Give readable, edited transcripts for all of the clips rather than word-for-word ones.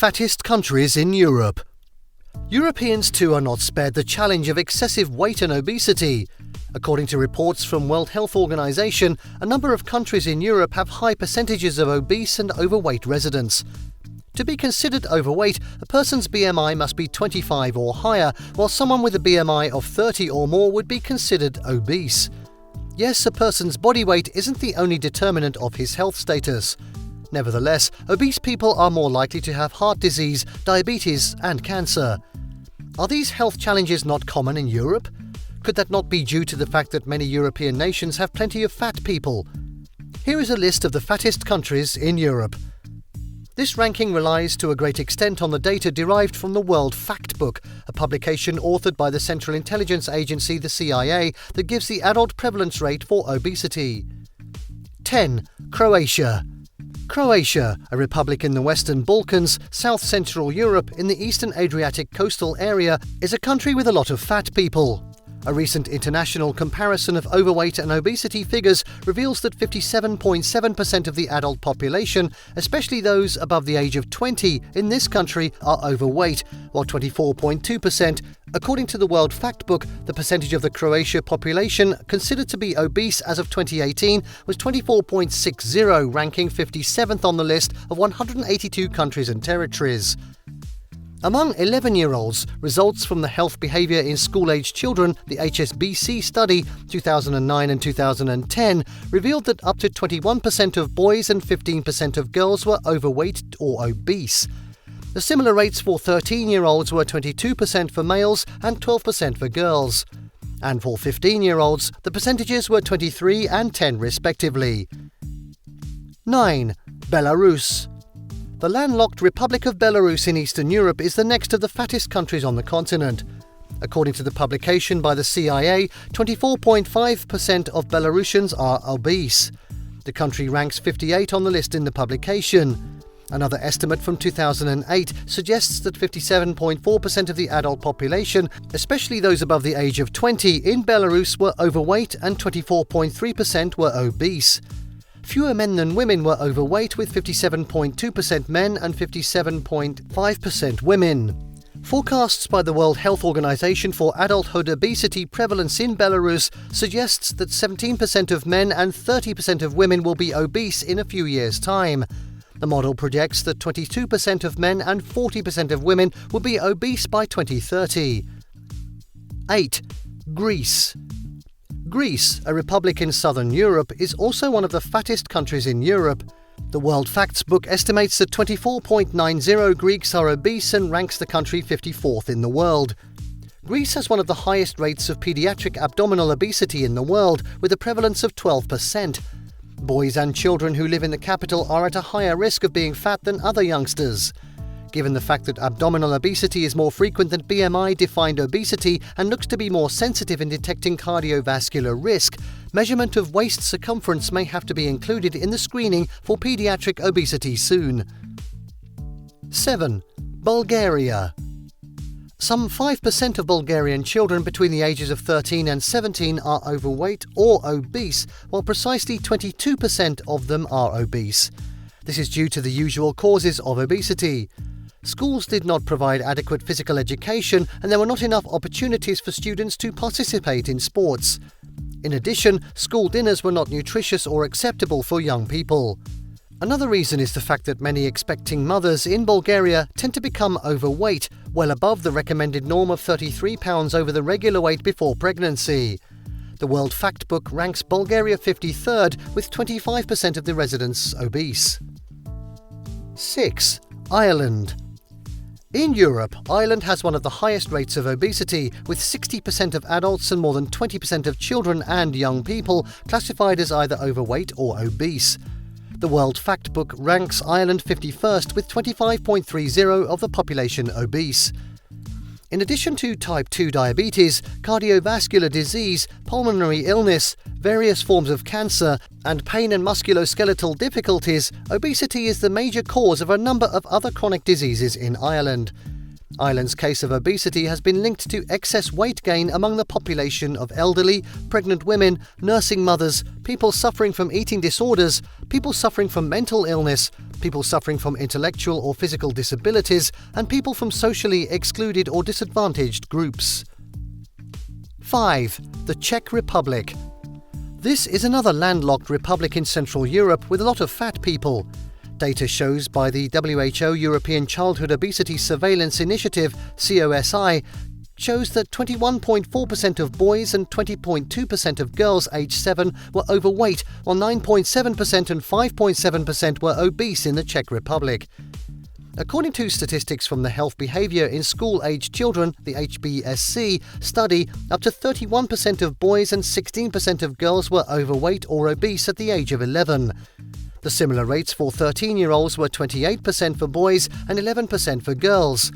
fattest countries in Europe. Europeans too are not spared the challenge of excessive weight and obesity. According to reports from World Health Organization, a number of countries in Europe have high percentages of obese and overweight residents. To be considered overweight, a person's BMI must be 25 or higher, while someone with a BMI of 30 or more would be considered obese. Yes, a person's body weight isn't the only determinant of his health status. Nevertheless, obese people are more likely to have heart disease, diabetes, and cancer. Are these health challenges not common in Europe? Could that not be due to the fact that many European nations have plenty of fat people? Here is a list of the fattest countries in Europe. This ranking relies to a great extent on the data derived from the World Factbook, a publication authored by the Central Intelligence Agency, the CIA, that gives the adult prevalence rate for obesity. 10. Croatia. Croatia, a republic in the Western Balkans, South-Central Europe, in the Eastern Adriatic coastal area, is a country with a lot of fat people. A recent international comparison of overweight and obesity figures reveals that 57.7% of the adult population, especially those above the age of 20 in this country, are overweight, while 24.2%, according to the World Factbook, the percentage of the Croatia population considered to be obese as of 2018 was 24.60, ranking 57th on the list of 182 countries and territories. Among 11-year-olds, results from the Health Behaviour in School-Aged Children, the HSBC study 2009 and 2010, revealed that up to 21% of boys and 15% of girls were overweight or obese. The similar rates for 13-year-olds were 22% for males and 12% for girls. And for 15-year-olds, the percentages were 23 and 10 respectively. 9. Belarus. The landlocked Republic of Belarus in Eastern Europe is the next of the fattest countries on the continent. According to the publication by the CIA, 24.5% of Belarusians are obese. The country ranks 58 on the list in the publication. Another estimate from 2008 suggests that 57.4% of the adult population, especially those above the age of 20, in Belarus were overweight and 24.3% were obese. Fewer men than women were overweight, with 57.2% men and 57.5% women. Forecasts by the World Health Organization for adulthood obesity prevalence in Belarus suggests that 17% of men and 30% of women will be obese in a few years' time. The model projects that 22% of men and 40% of women will be obese by 2030. 8. Greece. Greece, a republic in southern Europe, is also one of the fattest countries in Europe. The World Factbook estimates that 24.90 Greeks are obese and ranks the country 54th in the world. Greece has one of the highest rates of pediatric abdominal obesity in the world, with a prevalence of 12%. Boys and children who live in the capital are at a higher risk of being fat than other youngsters. Given the fact that abdominal obesity is more frequent than BMI-defined obesity and looks to be more sensitive in detecting cardiovascular risk, measurement of waist circumference may have to be included in the screening for pediatric obesity soon. 7. Bulgaria. Some 5% of Bulgarian children between the ages of 13 and 17 are overweight or obese, while precisely 22% of them are obese. This is due to the usual causes of obesity. Schools did not provide adequate physical education, and there were not enough opportunities for students to participate in sports. In addition, school dinners were not nutritious or acceptable for young people. Another reason is the fact that many expecting mothers in Bulgaria tend to become overweight, well above the recommended norm of 33 pounds over the regular weight before pregnancy. The World Factbook ranks Bulgaria 53rd, with 25% of the residents obese. 6. Ireland. In Europe, Ireland has one of the highest rates of obesity, with 60% of adults and more than 20% of children and young people classified as either overweight or obese. The World Factbook ranks Ireland 51st, with 25.30% of the population obese. In addition to type 2 diabetes, cardiovascular disease, pulmonary illness, various forms of cancer, and pain and musculoskeletal difficulties, obesity is the major cause of a number of other chronic diseases in Ireland. Ireland's case of obesity has been linked to excess weight gain among the population of elderly, pregnant women, nursing mothers, people suffering from eating disorders, people suffering from mental illness, people suffering from intellectual or physical disabilities, and people from socially excluded or disadvantaged groups. 5. The Czech Republic. This is another landlocked republic in Central Europe with a lot of fat people. Data shows by the WHO European Childhood Obesity Surveillance Initiative (COSI) shows that 21.4% of boys and 20.2% of girls aged 7 were overweight, while 9.7% and 5.7% were obese in the Czech Republic. According to statistics from the Health Behaviour in School-Aged Children, the HBSC study, up to 31% of boys and 16% of girls were overweight or obese at the age of 11. The similar rates for 13-year-olds were 28% for boys and 11% for girls.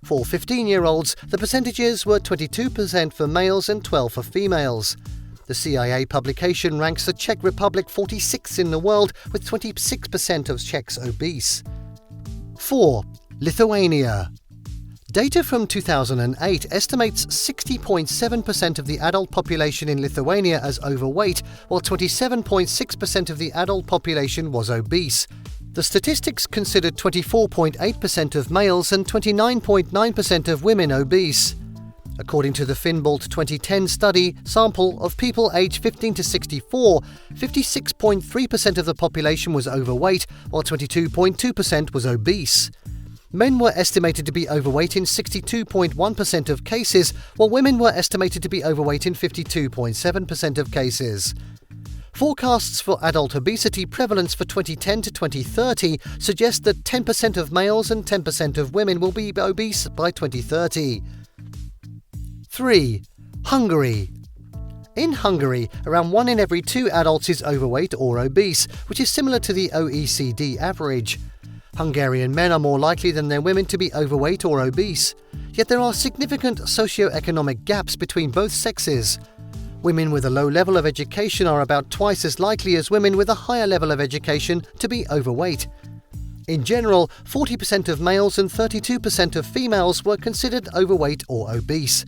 For 15-year-olds, the percentages were 22% for males and 12% for females. The CIA publication ranks the Czech Republic 46th in the world, with 26% of Czechs obese. 4. Lithuania. Data from 2008 estimates 60.7% of the adult population in Lithuania as overweight, while 27.6% of the adult population was obese. The statistics considered 24.8% of males and 29.9% of women obese. According to the Finbold 2010 study sample of people aged 15 to 64, 56.3% of the population was overweight, while 22.2% was obese. Men were estimated to be overweight in 62.1% of cases, while women were estimated to be overweight in 52.7% of cases. Forecasts for adult obesity prevalence for 2010 to 2030 suggest that 10% of males and 10% of women will be obese by 2030. 3. Hungary. In Hungary, around 1 in every 2 adults is overweight or obese, which is similar to the OECD average. Hungarian men are more likely than their women to be overweight or obese, yet there are significant socio-economic gaps between both sexes. Women with a low level of education are about twice as likely as women with a higher level of education to be overweight. In general, 40% of males and 32% of females were considered overweight or obese.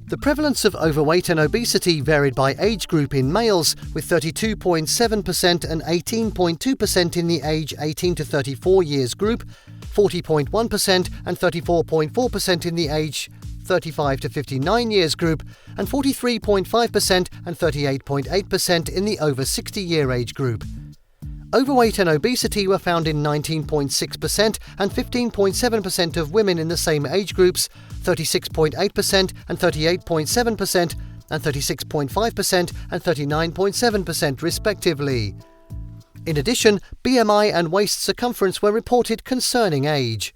The prevalence of overweight and obesity varied by age group in males, with 32.7% and 18.2% in the age 18 to 34 years group, 40.1% and 34.4% in the age 35 to 59 years group, and 43.5% and 38.8% in the over 60-year age group. Overweight and obesity were found in 19.6% and 15.7% of women in the same age groups, 36.8% and 38.7%, and 36.5% and 39.7% respectively. In addition, BMI and waist circumference were reported concerning age.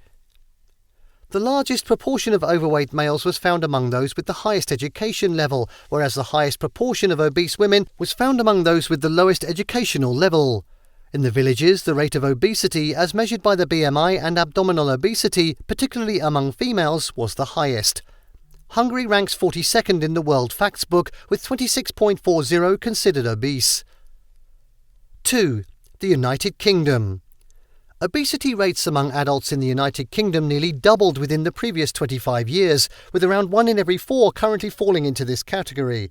The largest proportion of overweight males was found among those with the highest education level, whereas the highest proportion of obese women was found among those with the lowest educational level. In the villages, the rate of obesity, as measured by the BMI and abdominal obesity, particularly among females, was the highest. Hungary ranks 42nd in the World Factbook, with 26.40 considered obese. 2. The United Kingdom. Obesity rates among adults in the United Kingdom nearly doubled within the previous 25 years, with around 1 in every 4 currently falling into this category.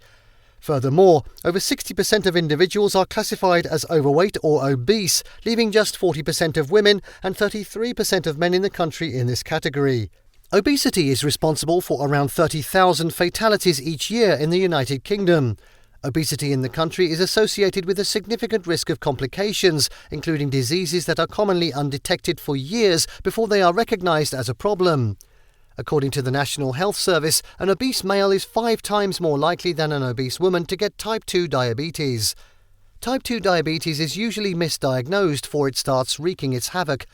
Furthermore, over 60% of individuals are classified as overweight or obese, leaving just 40% of women and 33% of men in the country in this category. Obesity is responsible for around 30,000 fatalities each year in the United Kingdom. Obesity in the country is associated with a significant risk of complications, including diseases that are commonly undetected for years before they are recognised as a problem. According to the National Health Service, an obese male is 5 times more likely than an obese woman to get type 2 diabetes. Type 2 diabetes is usually misdiagnosed before it starts wreaking its havoc.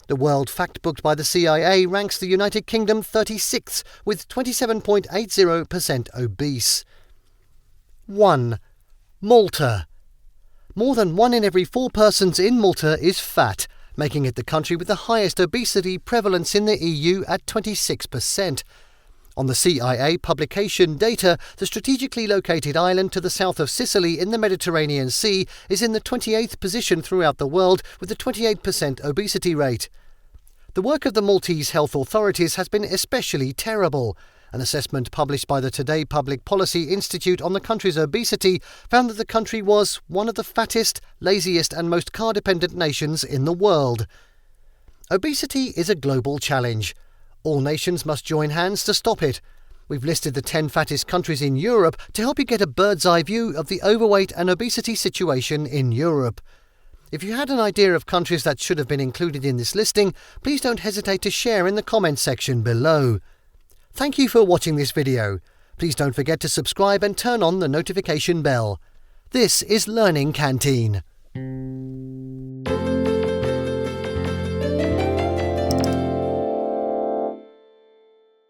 The World Factbook by the CIA ranks the United Kingdom 36th, with 27.80% obese. 1. Malta. More than 1 in every 4 persons in Malta is fat, making it the country with the highest obesity prevalence in the EU at 26%. On the CIA publication data, the strategically located island to the south of Sicily in the Mediterranean Sea is in the 28th position throughout the world with a 28% obesity rate. The work of the Maltese health authorities has been especially terrible. An assessment published by the Today Public Policy Institute on the country's obesity found that the country was one of the fattest, laziest and most car-dependent nations in the world. Obesity is a global challenge. All nations must join hands to stop it. We've listed the 10 fattest countries in Europe to help you get a bird's-eye view of the overweight and obesity situation in Europe. If you had an idea of countries that should have been included in this listing, please don't hesitate to share in the comments section below. Thank you for watching this video. Please don't forget to subscribe and turn on the notification bell. This is Learning Canteen.